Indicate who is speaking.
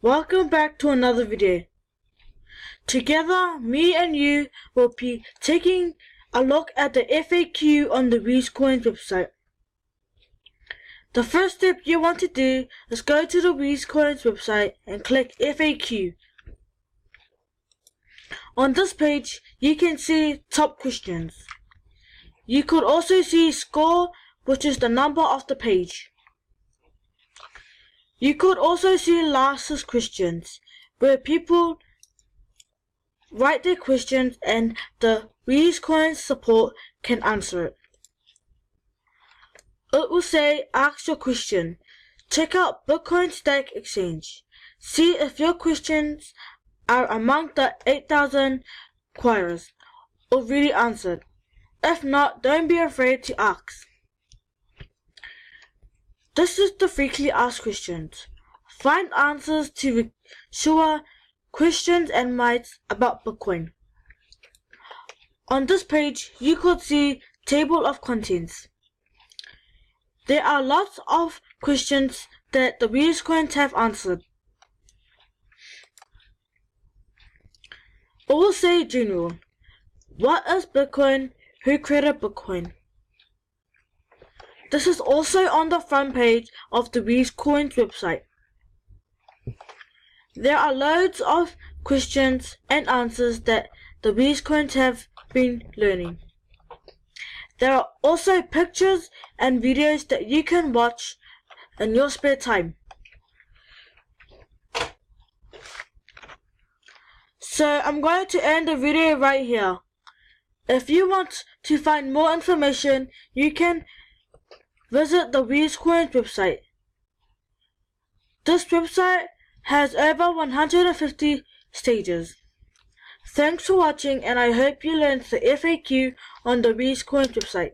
Speaker 1: Welcome back to another video. Together, me and you will be taking a look at the FAQ on the WeUseCoins website. The first step you want to do is go to the WeUseCoins website and click FAQ. On this page, you can see top questions. You could also see score, which is the number of the page. You could also see last questions, where people write their questions and the WeUseCoins support can answer it. It will say ask your question. Check out Bitcoin Stack Exchange. See if your questions are among the 8,000 queries already answered. If not, don't be afraid to ask. This is the frequently asked questions. Find answers to sure questions and myths about Bitcoin. On this page, you could see table of contents. There are lots of questions that the WeUseCoins have answered. It will say general. What is Bitcoin? Who created Bitcoin? This is also on the front page of the WeUseCoins website. There are loads of questions and answers that the WeUseCoins have been learning. There are also pictures and videos that you can watch in your spare time. So I'm going to end the video right here. If you want to find more information, you can visit the WeUseCoins website. This website has over 150 stages. Thanks for watching, and I hope you learned the FAQ on the WeUseCoins website.